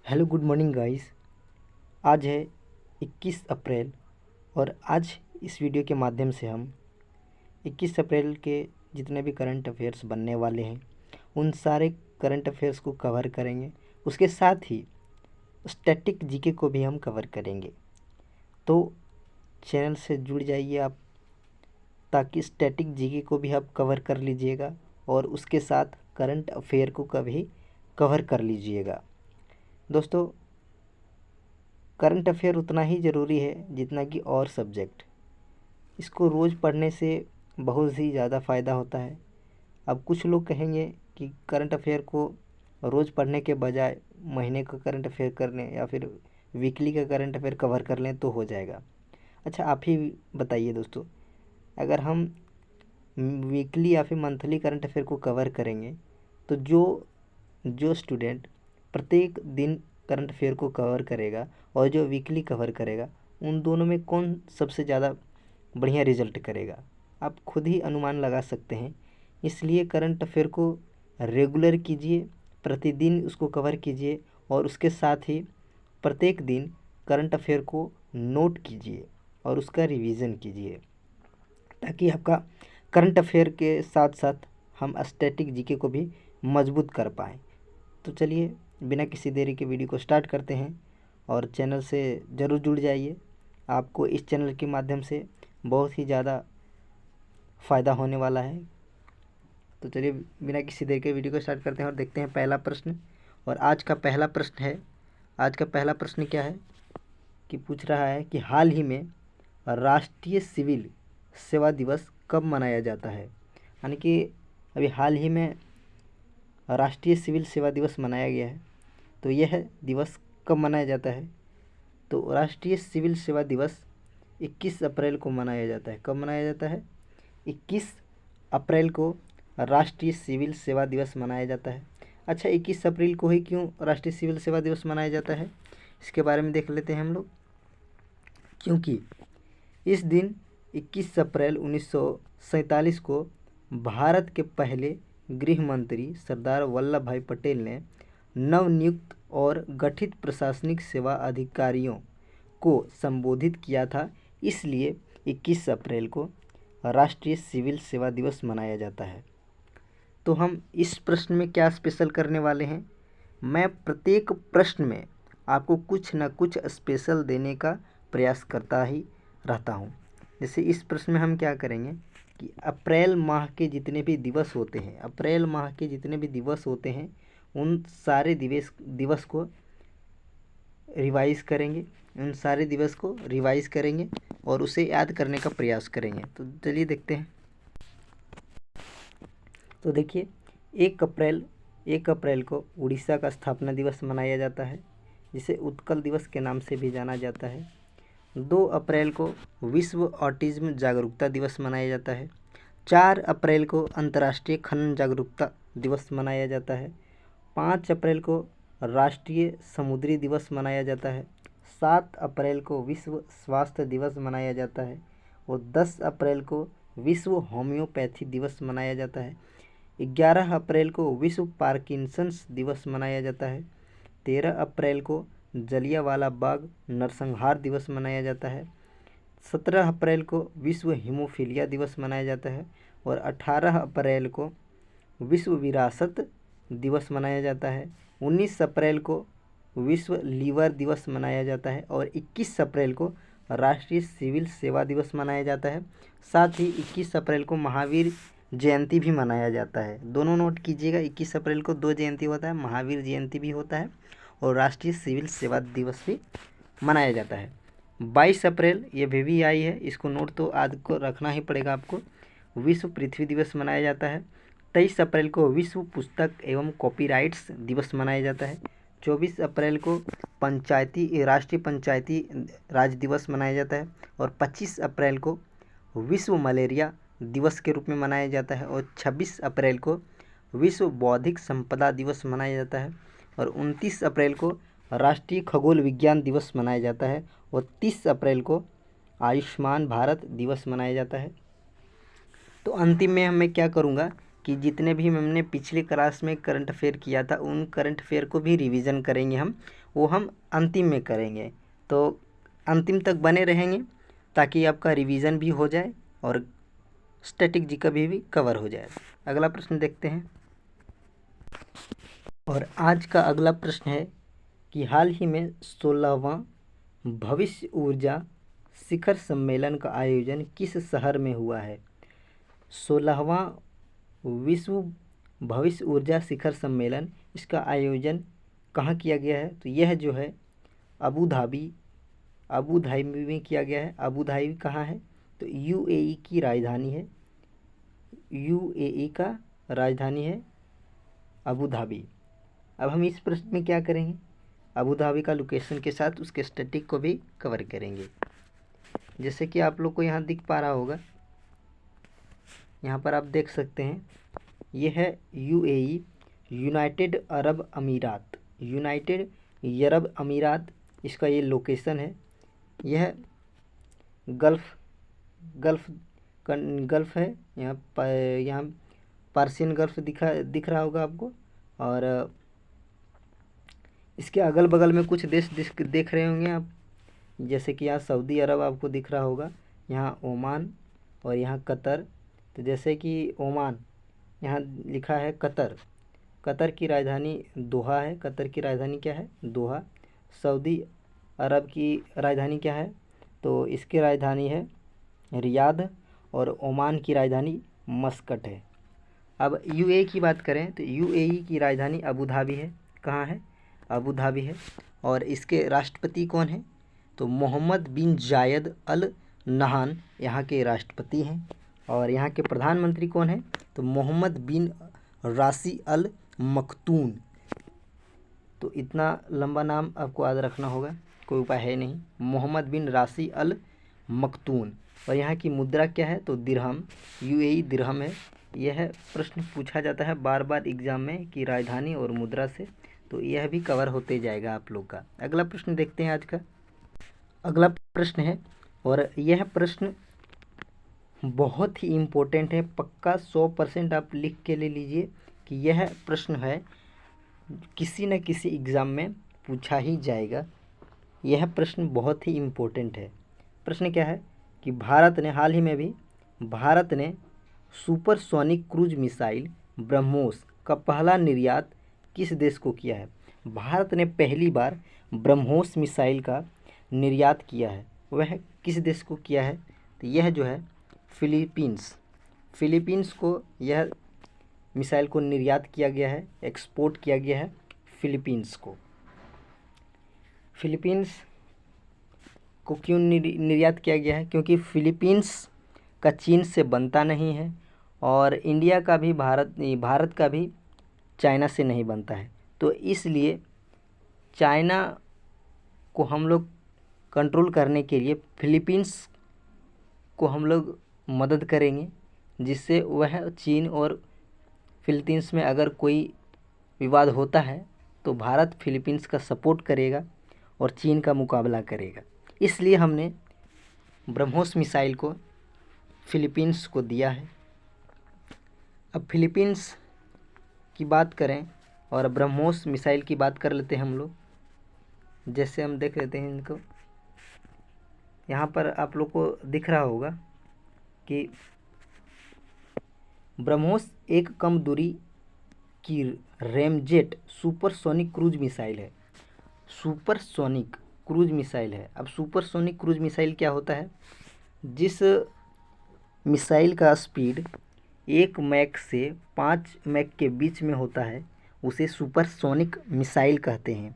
Hello good morning guys. आज है 21 अप्रैल और आज इस वीडियो के माध्यम से हम 21 अप्रैल के जितने भी करंट अफेयर्स बनने वाले हैं उन सारे करंट अफेयर्स को कवर करेंगे। उसके साथ ही स्टैटिक जीके को भी हम कवर करेंगे। तो चैनल से जुड़ जाइए आप, ताकि स्टैटिक जीके को भी आप कवर कर लीजिएगा और उसके साथ करंट अफेयर को कभी कवर कर लीजिएगा। दोस्तों, करंट अफेयर उतना ही ज़रूरी है जितना कि और सब्जेक्ट। इसको रोज़ पढ़ने से बहुत ही ज़्यादा फ़ायदा होता है। अब कुछ लोग कहेंगे कि करंट अफेयर को रोज़ पढ़ने के बजाय महीने का करंट अफेयर कर लें या फिर वीकली का करंट अफेयर कवर कर लें तो हो जाएगा। अच्छा, आप ही बताइए दोस्तों, अगर हम वीकली या फिर मंथली करंट अफेयर को कवर करेंगे तो जो जो स्टूडेंट प्रत्येक दिन करंट अफेयर को कवर करेगा और जो वीकली कवर करेगा, उन दोनों में कौन सबसे ज़्यादा बढ़िया रिजल्ट करेगा, आप खुद ही अनुमान लगा सकते हैं। इसलिए करंट अफेयर को रेगुलर कीजिए, प्रतिदिन उसको कवर कीजिए और उसके साथ ही प्रत्येक दिन करंट अफेयर को नोट कीजिए और उसका रिवीजन कीजिए, ताकि आपका करंट अफेयर के साथ साथ हम स्टैटिक जीके को भी मजबूत कर पाएँ। तो चलिए बिना किसी देरी के वीडियो को स्टार्ट करते हैं और चैनल से ज़रूर जुड़ जाइए। आपको इस चैनल के माध्यम से बहुत ही ज़्यादा फ़ायदा होने वाला है। तो चलिए बिना किसी देरी के वीडियो को स्टार्ट करते हैं और देखते हैं पहला प्रश्न। और आज का पहला प्रश्न है, आज का पहला प्रश्न क्या है कि पूछ रहा है कि हाल ही में राष्ट्रीय सिविल सेवा दिवस कब मनाया जाता है। यानी कि अभी हाल ही में राष्ट्रीय सिविल सेवा दिवस मनाया गया है, तो यह दिवस कब मनाया जाता है। तो राष्ट्रीय सिविल सेवा दिवस 21 अप्रैल को मनाया जाता है। कब मनाया जाता है? 21 अप्रैल को राष्ट्रीय सिविल सेवा दिवस मनाया जाता है। अच्छा, 21 अप्रैल को ही क्यों राष्ट्रीय सिविल सेवा दिवस मनाया जाता है, इसके बारे में देख लेते हैं हम लोग। क्योंकि इस दिन 21 अप्रैल 1947 को भारत के पहले गृह मंत्री सरदार वल्लभ भाई पटेल ने नवनियुक्त और गठित प्रशासनिक सेवा अधिकारियों को संबोधित किया था। इसलिए 21 अप्रैल को राष्ट्रीय सिविल सेवा दिवस मनाया जाता है। तो हम इस प्रश्न में क्या स्पेशल करने वाले हैं, मैं प्रत्येक प्रश्न में आपको कुछ न कुछ स्पेशल देने का प्रयास करता ही रहता हूँ। जैसे इस प्रश्न में हम क्या करेंगे कि अप्रैल माह के जितने भी दिवस होते हैं, अप्रैल माह के जितने भी दिवस होते हैं, उन सारे दिवस को रिवाइज़ करेंगे, उन सारे दिवस को रिवाइज़ करेंगे और उसे याद करने का प्रयास करेंगे। तो चलिए देखते हैं। तो देखिए, 1 अप्रैल को उड़ीसा का स्थापना दिवस मनाया जाता है, जिसे उत्कल दिवस के नाम से भी जाना जाता है। 2 अप्रैल को विश्व ऑटिज्म जागरूकता दिवस मनाया जाता है। 4 अप्रैल को अंतर्राष्ट्रीय खनन जागरूकता दिवस मनाया जाता है। 5 अप्रैल को राष्ट्रीय समुद्री दिवस मनाया जाता है। 7 अप्रैल को विश्व स्वास्थ्य दिवस मनाया जाता है और 10 अप्रैल को विश्व होम्योपैथी दिवस मनाया जाता है। 11 अप्रैल को विश्व पार्किंसंस दिवस मनाया जाता है। 13 अप्रैल को जलियांवाला बाग नरसंहार दिवस मनाया जाता है। 17 अप्रैल को विश्व हीमोफीलिया दिवस मनाया जाता है और 18 अप्रैल को विश्व विरासत दिवस मनाया जाता है। 19 अप्रैल को विश्व लीवर दिवस मनाया जाता है और 21 अप्रैल को राष्ट्रीय सिविल सेवा दिवस मनाया जाता है। साथ ही 21 अप्रैल को महावीर जयंती भी मनाया जाता है। दोनों नोट कीजिएगा, 21 अप्रैल को 2 जयंती होता है, महावीर जयंती भी होता है और राष्ट्रीय सिविल सेवा दिवस भी मनाया जाता है। 22 अप्रैल ये भी आई है, इसको नोट तो आज को रखना ही पड़ेगा आपको, विश्व पृथ्वी दिवस मनाया जाता है। 23 अप्रैल को विश्व पुस्तक एवं कॉपीराइट्स दिवस मनाया जाता है। 24 अप्रैल को राष्ट्रीय पंचायती राज दिवस मनाया जाता है और 25 अप्रैल को विश्व मलेरिया दिवस के रूप में मनाया जाता है और 26 अप्रैल को विश्व बौद्धिक संपदा दिवस मनाया जाता है और 29 अप्रैल को राष्ट्रीय खगोल विज्ञान दिवस मनाया जाता है और 30 अप्रैल को आयुष्मान भारत दिवस मनाया जाता है। तो अंतिम में मैं क्या करूँगा कि जितने भी हमने पिछले क्लास में करंट अफेयर किया था उन करंट अफेयर को भी रिवीजन करेंगे हम, वो हम अंतिम में करेंगे। तो अंतिम तक बने रहेंगे ताकि आपका रिवीजन भी हो जाए और स्टैटिक जी का भी कवर हो जाए। अगला प्रश्न देखते हैं। और आज का अगला प्रश्न है कि हाल ही में 16वां भविष्य ऊर्जा शिखर सम्मेलन का आयोजन किस शहर में हुआ है? 16वां विश्व भविष्य ऊर्जा शिखर सम्मेलन, इसका आयोजन कहाँ किया गया है? तो यह जो है अबू धाबी में किया गया है। अबू धाबी कहाँ है? तो यूएई की राजधानी है। यूएई का राजधानी है अबू धाबी। अब हम इस प्रश्न में क्या करेंगे? अबू धाबी का लोकेशन के साथ उसके स्टैटिक को भी कवर करेंगे। जैसे कि आप लोग को यहाँ दिख पा रहा होगा, यहाँ पर आप देख सकते हैं, ये है यूएई, यूनाइटेड अरब अमीरात। यूनाइटेड अरब अमीरात इसका ये लोकेशन है। यह गल्फ़ है। यहाँ पर्शियन गल्फ़ दिख रहा होगा आपको। और इसके अगल बगल में कुछ देश देख रहे होंगे आप, जैसे कि यहाँ सऊदी अरब आपको दिख रहा होगा, यहाँ ओमान और यहाँ कतर। तो जैसे कि ओमान, यहाँ लिखा है कतर। कतर की राजधानी दोहा है। कतर की राजधानी क्या है? दोहा। सऊदी अरब की राजधानी क्या है? तो इसकी राजधानी है रियाद और ओमान की राजधानी मस्कट है। अब यूएई की बात करें तो यूएई की राजधानी अबू धाबी है। कहाँ है? अबू धाबी है। और इसके राष्ट्रपति कौन है? तो मोहम्मद बिन जायद अल नहान यहाँ के राष्ट्रपति हैं। और यहाँ के प्रधानमंत्री कौन है? तो मोहम्मद बिन राशी अल मखतूम। तो इतना लंबा नाम आपको याद रखना होगा, कोई उपाय है नहीं। मोहम्मद बिन राशी अल मखतूम। और यहाँ की मुद्रा क्या है? तो दिरहम। यूएई दिरहम है। यह प्रश्न पूछा जाता है बार बार एग्जाम में कि राजधानी और मुद्रा से, तो यह भी कवर होते जाएगा आप लोग का। अगला प्रश्न देखते हैं आज का। अगला प्रश्न है, और यह प्रश्न बहुत ही इम्पोर्टेंट है, पक्का 100% आप लिख के ले लीजिए कि यह प्रश्न है किसी न किसी एग्ज़ाम में पूछा ही जाएगा। यह प्रश्न बहुत ही इम्पोर्टेंट है। प्रश्न क्या है कि भारत ने सुपरसोनिक क्रूज मिसाइल ब्रह्मोस का पहला निर्यात किस देश को किया है? भारत ने पहली बार ब्रह्मोस मिसाइल का निर्यात किया है, वह किस देश को किया है? तो यह जो है फिलीपींस को यह मिसाइल को निर्यात किया गया है, एक्सपोर्ट किया गया है फिलीपींस को। फिलीपींस को क्यों निर्यात किया गया है? क्योंकि फिलीपींस का चीन से बनता नहीं है और इंडिया का भी भारत का भी चाइना से नहीं बनता है। तो इसलिए चाइना को हम लोग कंट्रोल करने के लिए फिलीपींस को हम लोग मदद करेंगे, जिससे वह चीन और फिलीपींस में अगर कोई विवाद होता है तो भारत फिलीपींस का सपोर्ट करेगा और चीन का मुकाबला करेगा। इसलिए हमने ब्रह्मोस मिसाइल को फिलीपींस को दिया है। अब फिलीपींस की बात करें और ब्रह्मोस मिसाइल की बात कर लेते हैं हम लोग। जैसे हम देख लेते हैं इनको, यहाँ पर आप लोग को दिख रहा होगा कि ब्रह्मोस एक कम दूरी की रैमजेट सुपरसोनिक क्रूज मिसाइल है। सुपरसोनिक क्रूज मिसाइल है। अब सुपरसोनिक क्रूज मिसाइल क्या होता है? जिस मिसाइल का स्पीड 1 मैक से 5 मैक के बीच में होता है उसे सुपरसोनिक मिसाइल कहते हैं।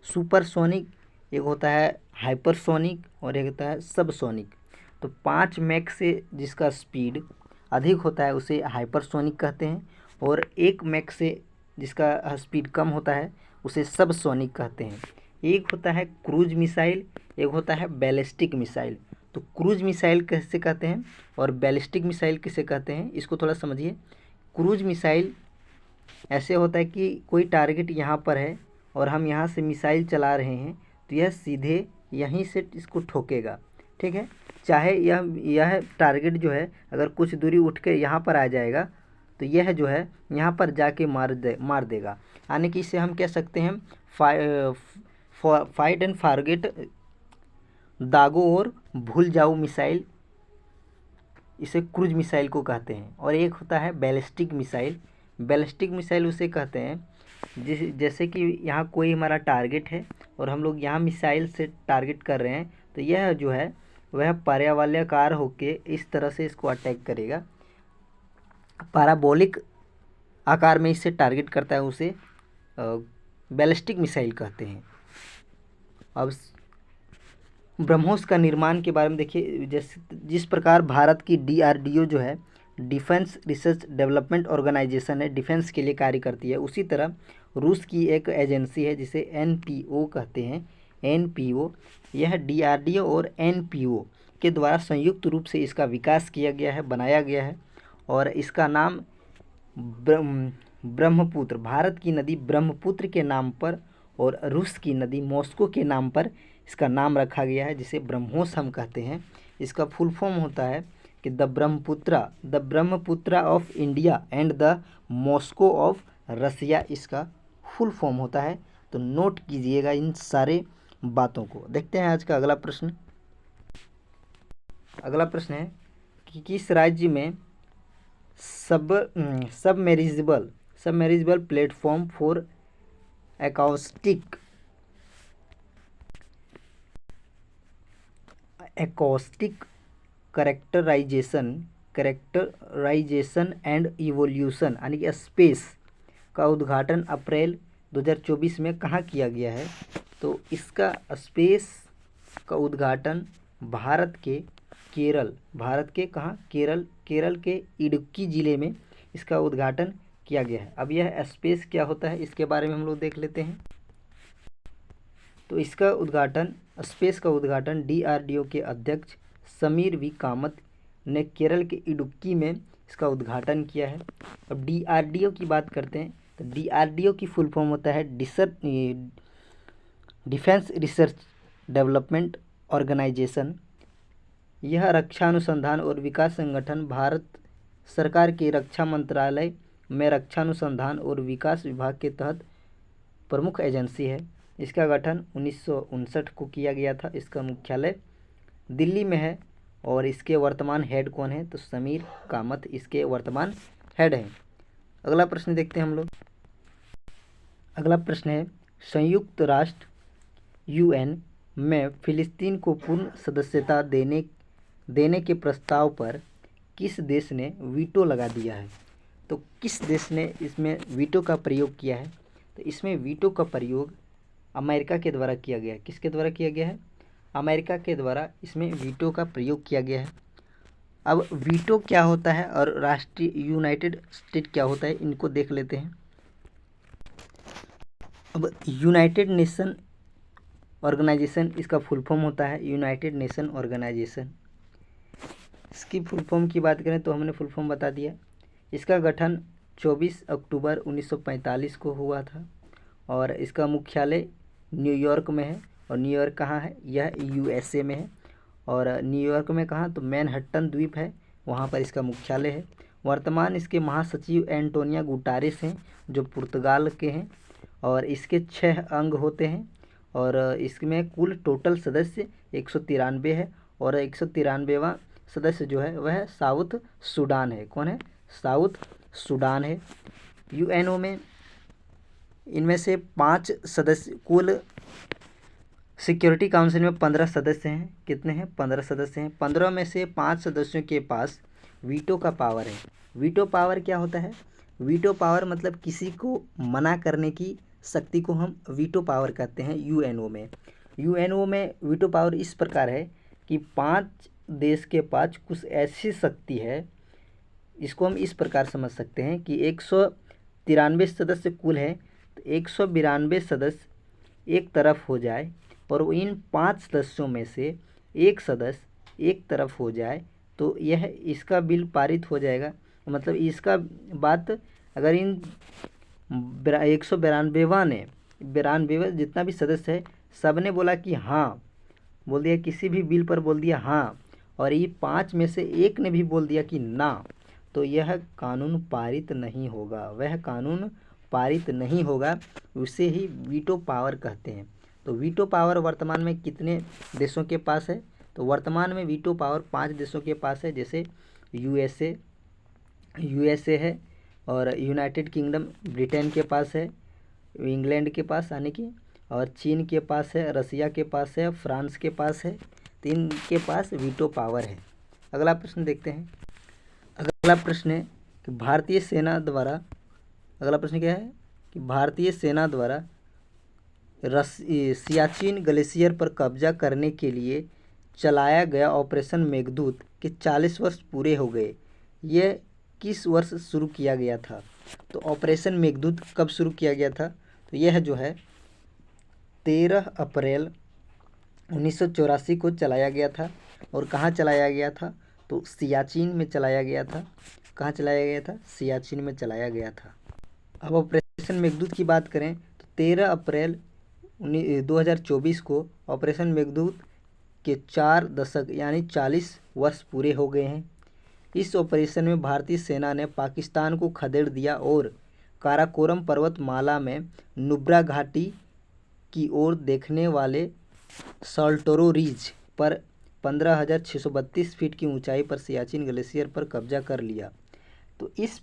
सुपरसोनिक एक होता है हाइपरसोनिक और एक होता है सबसोनिक। तो 5 मैक से जिसका स्पीड अधिक होता है उसे हाइपरसोनिक कहते हैं, और 1 मैक से जिसका स्पीड कम होता है उसे सबसोनिक कहते हैं। एक होता है क्रूज मिसाइल, एक होता है बैलिस्टिक मिसाइल। तो क्रूज मिसाइल कैसे कहते हैं और बैलिस्टिक मिसाइल किसे कहते हैं, इसको थोड़ा समझिए। क्रूज मिसाइल ऐसे होता है कि कोई टारगेट यहाँ पर है और हम यहाँ से मिसाइल चला रहे हैं तो यह सीधे यहीं से इसको ठोकेगा, ठीक है। चाहे यह टारगेट जो है अगर कुछ दूरी उठ के यहाँ पर आ जाएगा तो यह जो है यहाँ पर जाके मार देगा। यानी कि इसे हम कह सकते हैं फाइट एंड फॉरगेट, दागो और भूल जाओ मिसाइल, इसे क्रूज मिसाइल को कहते हैं। और एक होता है बैलिस्टिक मिसाइल। बैलिस्टिक मिसाइल उसे कहते हैं जैसे कि यहाँ कोई हमारा टारगेट है और हम लोग यहाँ मिसाइल से टारगेट कर रहे हैं, तो यह जो है वह पर्यावलयाकार होके इस तरह से इसको अटैक करेगा, पैराबोलिक आकार में इससे टारगेट करता है, उसे बैलिस्टिक मिसाइल कहते हैं। अब ब्रह्मोस का निर्माण के बारे में देखिए, जैसे जिस प्रकार भारत की DRDO जो है, डिफेंस रिसर्च डेवलपमेंट ऑर्गेनाइजेशन है, डिफेंस के लिए कार्य करती है, उसी तरह रूस की एक एजेंसी है जिसे NPO कहते हैं। NPO यह DRDO और NPO के द्वारा संयुक्त रूप से इसका विकास किया गया है, बनाया गया है। और इसका नाम ब्रह्मपुत्र, भारत की नदी ब्रह्मपुत्र के नाम पर और रूस की नदी मॉस्को के नाम पर इसका नाम रखा गया है, जिसे ब्रह्मोस हम कहते हैं। इसका फुल फॉर्म होता है कि the Brahmaputra of India and the Moscow of Russia, इसका फुल फॉर्म होता है। तो नोट कीजिएगा इन सारे बातों को। देखते हैं आज का अगला प्रश्न। अगला प्रश्न है कि किस राज्य में submersible platform for acoustic characterization and evolution यानी कि स्पेस का उद्घाटन अप्रैल 2024 में कहाँ किया गया है? तो इसका स्पेस का उद्घाटन भारत के कहाँ, केरल के इडुक्की ज़िले में इसका उद्घाटन किया गया है। अब यह स्पेस क्या होता है इसके बारे में हम लोग देख लेते हैं। तो इसका उद्घाटन, स्पेस का उद्घाटन DRDO के अध्यक्ष समीर वी कामत ने केरल के इडुक्की में इसका उद्घाटन किया है। अब DRDO की बात करते हैं तो DRDO की फुल फॉर्म होता है डिफेंस रिसर्च डेवलपमेंट ऑर्गेनाइजेशन। यह रक्षा अनुसंधान और विकास संगठन भारत सरकार के रक्षा मंत्रालय में रक्षा अनुसंधान और विकास विभाग के तहत प्रमुख एजेंसी है। इसका गठन 1959 को किया गया था। इसका मुख्यालय दिल्ली में है और इसके वर्तमान हेड कौन है? तो समीर कामत इसके वर्तमान हेड हैं। अगला प्रश्न देखते हैं हम लोग। अगला प्रश्न है, संयुक्त राष्ट्र UN में फिलिस्तीन को पूर्ण सदस्यता देने के प्रस्ताव पर किस देश ने वीटो लगा दिया है? तो किस देश ने इसमें वीटो का प्रयोग किया है? तो इसमें वीटो का प्रयोग अमेरिका के द्वारा किया गया है। किसके द्वारा किया गया है? अमेरिका के द्वारा इसमें वीटो का प्रयोग किया गया है। अब वीटो क्या होता है और राष्ट्रीय यूनाइटेड स्टेट क्या होता है, इनको देख लेते हैं। अब यूनाइटेड नेशन ऑर्गेनाइजेशन, इसका फुल फॉर्म होता है यूनाइटेड नेशन ऑर्गेनाइजेशन। इसकी फुल फॉर्म की बात करें तो हमने फुल फॉर्म बता दिया। इसका गठन 24 अक्टूबर 1945 को हुआ था और इसका मुख्यालय न्यूयॉर्क में है। और न्यूयॉर्क कहाँ है? यह USA में है। और न्यूयॉर्क में कहाँ? तो मैनहट्टन द्वीप है, वहाँ पर इसका मुख्यालय है। वर्तमान इसके महासचिव एंटोनियो गुटारेस हैं जो पुर्तगाल के हैं। और इसके 6 अंग होते हैं और इसमें कुल टोटल सदस्य 193 है। और 193वां सदस्य जो है वह साउथ सूडान है। कौन है? साउथ सूडान है। UNO में इनमें से 5 सदस्य, कुल सिक्योरिटी काउंसिल में 15 सदस्य हैं। कितने हैं? 15 सदस्य हैं। 15 में से 5 सदस्यों के पास वीटो का पावर है। वीटो पावर क्या होता है? वीटो पावर मतलब किसी को मना करने की शक्ति को हम वीटो पावर कहते हैं। UNO में वीटो पावर इस प्रकार है कि 5 देश के पास कुछ ऐसी शक्ति है, इसको हम इस प्रकार समझ सकते हैं कि 193 सदस्य कुल है, तो 192 सदस्य एक तरफ हो जाए और इन 5 सदस्यों में से एक सदस्य एक तरफ हो जाए तो यह इसका बिल पारित हो जाएगा। मतलब इसका बात अगर इन 192 जितना भी सदस्य है सब ने बोला कि हाँ, बोल दिया किसी भी बिल पर बोल दिया हाँ, और ये 5 में से एक ने भी बोल दिया कि ना, तो यह कानून पारित नहीं होगा, वह कानून पारित नहीं होगा, उसे ही वीटो पावर कहते हैं। तो वीटो पावर वर्तमान में कितने देशों के पास है? तो वर्तमान में वीटो पावर 5 देशों के पास है, जैसे यूएसए है, और यूनाइटेड किंगडम ब्रिटेन के पास है, इंग्लैंड के पास यानी कि, और चीन के पास है, रसिया के पास है, फ्रांस के पास है, 3 के पास वीटो पावर है। अगला प्रश्न देखते हैं। अगला प्रश्न है कि भारतीय सेना द्वारा, अगला प्रश्न क्या है कि भारतीय सेना द्वारा सियाचिन ग्लेशियर पर कब्जा करने के लिए चलाया गया ऑपरेशन मेघदूत के 40 वर्ष पूरे हो गए। यह किस वर्ष शुरू किया गया था? तो ऑपरेशन मेघदूत कब शुरू किया गया था? तो यह जो है 13 अप्रैल 1984 को चलाया गया था। और कहाँ चलाया गया था? तो सियाचिन में चलाया गया था। कहाँ चलाया गया था? सियाचिन में चलाया गया था। अब ऑपरेशन मेघदूत की बात करें तो 13 अप्रैल 2024 को ऑपरेशन मेघदूत के 4 दशक यानी 40 वर्ष पूरे हो गए हैं। इस ऑपरेशन में भारतीय सेना ने पाकिस्तान को खदेड़ दिया और काराकोरम पर्वतमाला में नुब्रा घाटी की ओर देखने वाले साल्टोरो रिज पर 15,632 फीट की ऊंचाई पर सियाचिन ग्लेशियर पर कब्जा कर लिया। तो इस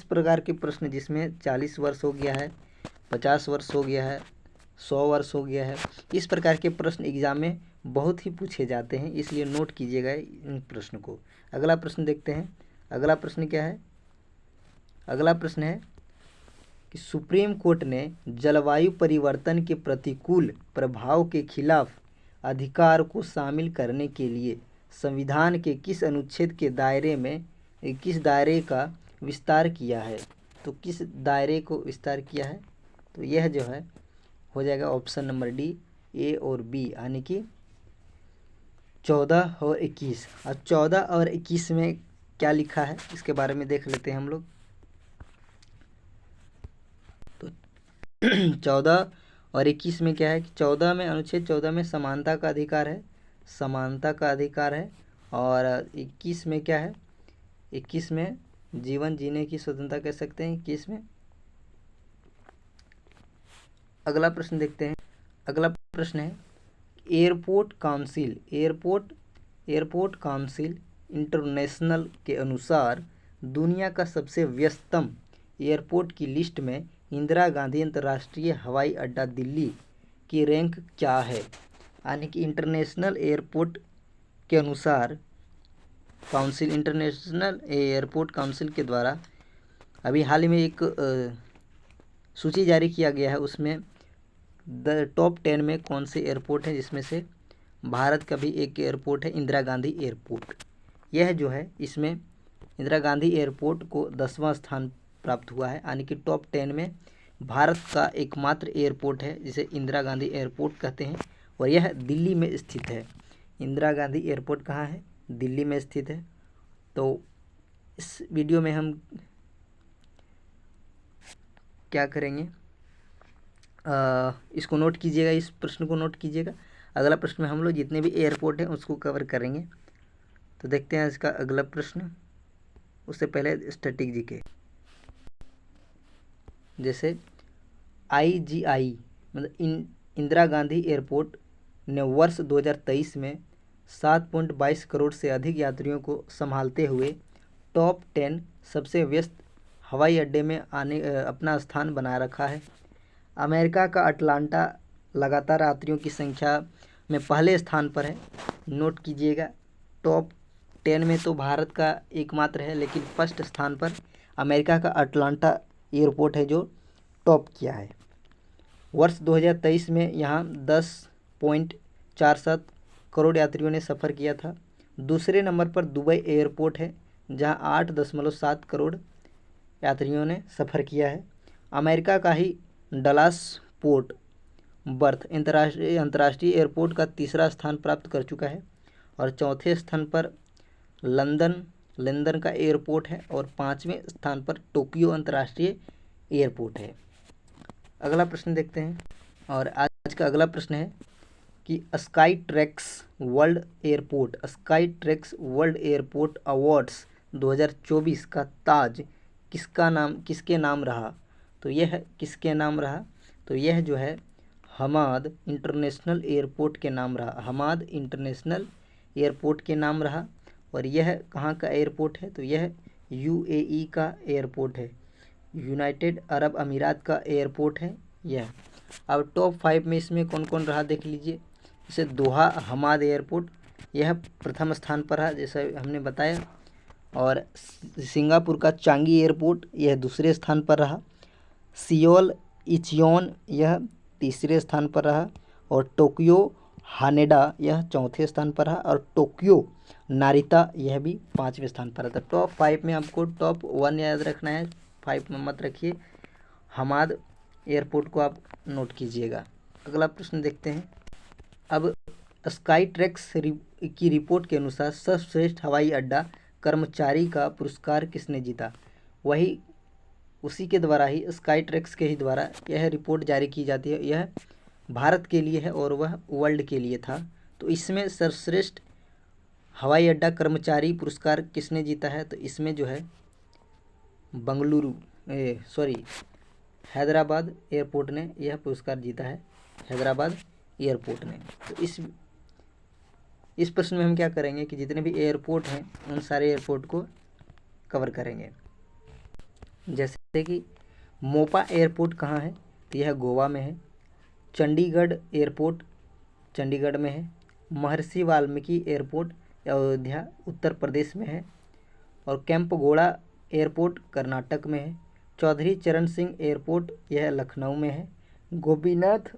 प्रकार के प्रश्न जिसमें 40 वर्ष हो गया है, 50 वर्ष हो गया है, 100 वर्ष हो गया है, इस प्रकार के प्रश्न एग्जाम में बहुत ही पूछे जाते हैं, इसलिए नोट कीजिएगा इन प्रश्न को। अगला प्रश्न देखते हैं। अगला प्रश्न क्या है? अगला प्रश्न है कि सुप्रीम कोर्ट ने जलवायु परिवर्तन के प्रतिकूल प्रभाव के खिलाफ अधिकार को शामिल करने के लिए संविधान के किस अनुच्छेद के दायरे में किस दायरे का विस्तार किया है? तो किस दायरे को विस्तार किया है? तो यह जो है हो जाएगा ऑप्शन नंबर डी, ए और बी, यानी कि 14 और 21। और 14 और 21 में क्या लिखा है इसके बारे में देख लेते हैं हम लोग। तो 14 और 21 में क्या है कि 14 में, अनुच्छेद 14 में समानता का अधिकार है, समानता का अधिकार है। और 21 में क्या है? 21 में जीवन जीने की स्वतंत्रता कह सकते हैं 21 में। अगला प्रश्न देखते हैं। अगला प्रश्न है एयरपोर्ट काउंसिल इंटरनेशनल के अनुसार दुनिया का सबसे व्यस्ततम एयरपोर्ट की लिस्ट में इंदिरा गांधी अंतर्राष्ट्रीय हवाई अड्डा दिल्ली की रैंक क्या है? यानी कि इंटरनेशनल एयरपोर्ट के अनुसार इंटरनेशनल एयरपोर्ट काउंसिल के द्वारा अभी हाल ही में एक सूची जारी किया गया है, उसमें टॉप 10 में कौन से एयरपोर्ट हैं, जिसमें से भारत का भी एक एयरपोर्ट है इंदिरा गांधी एयरपोर्ट। यह जो है इसमें इंदिरा गांधी एयरपोर्ट को 10वां स्थान प्राप्त हुआ है, यानी कि टॉप 10 में भारत का एकमात्र एयरपोर्ट है जिसे इंदिरा गांधी एयरपोर्ट कहते हैं, और यह दिल्ली में स्थित है। इंदिरा गांधी एयरपोर्ट कहाँ है? दिल्ली में स्थित है। तो इस वीडियो में हम क्या करेंगे, इसको नोट कीजिएगा, इस प्रश्न को नोट कीजिएगा। अगला प्रश्न में हम लोग जितने भी एयरपोर्ट हैं उसको कवर करेंगे। तो देखते हैं इसका अगला प्रश्न। उससे पहले स्टैटिक जीके, जैसे IGI मतलब इंदिरा गांधी एयरपोर्ट ने वर्ष 2023 में 7.22 करोड़ से अधिक यात्रियों को संभालते हुए टॉप 10 सबसे व्यस्त हवाई अड्डे में अपना स्थान बनाए रखा है। अमेरिका का अटलांटा लगातार यात्रियों की संख्या में पहले स्थान पर है। नोट कीजिएगा, टॉप 10 में तो भारत का एकमात्र है, लेकिन फर्स्ट स्थान पर अमेरिका का अटलांटा एयरपोर्ट है जो टॉप किया है। वर्ष 2023 में यहाँ 10.47 करोड़ यात्रियों ने सफ़र किया था। दूसरे नंबर पर दुबई एयरपोर्ट है जहाँ 8.7 करोड़ यात्रियों ने सफ़र किया है। अमेरिका का ही डलास पोर्ट बर्थ अंतर्राष्ट्रीय एयरपोर्ट का तीसरा स्थान प्राप्त कर चुका है, और चौथे स्थान पर लंदन का एयरपोर्ट है, और 5वें स्थान पर टोक्यो अंतर्राष्ट्रीय एयरपोर्ट है। अगला प्रश्न देखते हैं, और आज का अगला प्रश्न है कि sky tracks world airport awards 2024 का ताज किसके नाम रहा? तो यह किसके नाम रहा? तो यह जो है हमाद इंटरनेशनल एयरपोर्ट के नाम रहा। हमाद इंटरनेशनल एयरपोर्ट के नाम रहा। और यह कहाँ का एयरपोर्ट है? तो यह यूएई का एयरपोर्ट है, यूनाइटेड अरब अमीरात का एयरपोर्ट है यह। अब टॉप 5 में इसमें कौन कौन रहा देख लीजिए। जैसे दोहा हमाद एयरपोर्ट, यह प्रथम स्थान पर है जैसा हमने बताया। और सिंगापुर का चांगी एयरपोर्ट, यह दूसरे स्थान पर रहा। सियोल इचियोन, यह तीसरे स्थान पर रहा। और टोक्यो हानेडा, यह चौथे स्थान पर रहा। और टोक्यो नारिता, यह भी 5वें स्थान पर रहा। तो टॉप 5 में आपको टॉप 1 याद रखना है, 5 में मत रखिए। हमाद एयरपोर्ट को आप नोट कीजिएगा। अगला प्रश्न देखते हैं। अब स्काई ट्रैक्स की रिपोर्ट के अनुसार सर्वश्रेष्ठ हवाई अड्डा कर्मचारी का पुरस्कार किसने जीता? वही उसी के द्वारा ही, स्काई ट्रैक्स के ही द्वारा यह रिपोर्ट जारी की जाती है। यह भारत के लिए है और वह वर्ल्ड के लिए था। तो इसमें सर्वश्रेष्ठ हवाई अड्डा कर्मचारी पुरस्कार किसने जीता है? तो इसमें जो है हैदराबाद एयरपोर्ट ने यह पुरस्कार जीता है, हैदराबाद एयरपोर्ट ने। तो इस प्रश्न में हम क्या करेंगे कि जितने भी एयरपोर्ट हैं उन सारे एयरपोर्ट को कवर करेंगे। जैसे कि मोपा एयरपोर्ट कहाँ है? तो यह गोवा में है। चंडीगढ़ एयरपोर्ट चंडीगढ़ में है। महर्षि वाल्मीकि एयरपोर्ट अयोध्या उत्तर प्रदेश में है। और कैंपगोड़ा एयरपोर्ट कर्नाटक में है। चौधरी चरण सिंह एयरपोर्ट यह लखनऊ में है। गोपीनाथ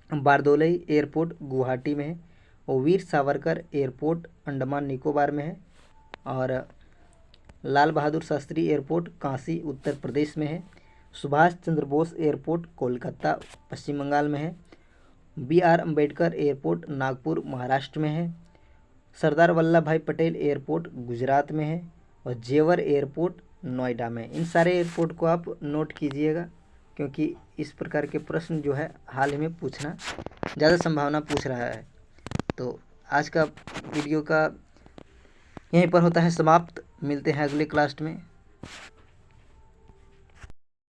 बारदोली एयरपोर्ट गुवाहाटी में है। और वीर सावरकर एयरपोर्ट अंडमान निकोबार में है। और लाल बहादुर शास्त्री एयरपोर्ट काशी उत्तर प्रदेश में है। सुभाष चंद्र बोस एयरपोर्ट कोलकाता पश्चिम बंगाल में है। BR अम्बेडकर एयरपोर्ट नागपुर महाराष्ट्र में है। सरदार वल्लभ भाई पटेल एयरपोर्ट गुजरात में है। और जेवर एयरपोर्ट नोएडा में। इन सारे एयरपोर्ट को आप नोट कीजिएगा, क्योंकि इस प्रकार के प्रश्न जो है हाल ही में पूछना ज़्यादा संभावना पूछ रहा है। तो आज का वीडियो का यहीं पर होता है समाप्त। मिलते हैं अगले क्लास में।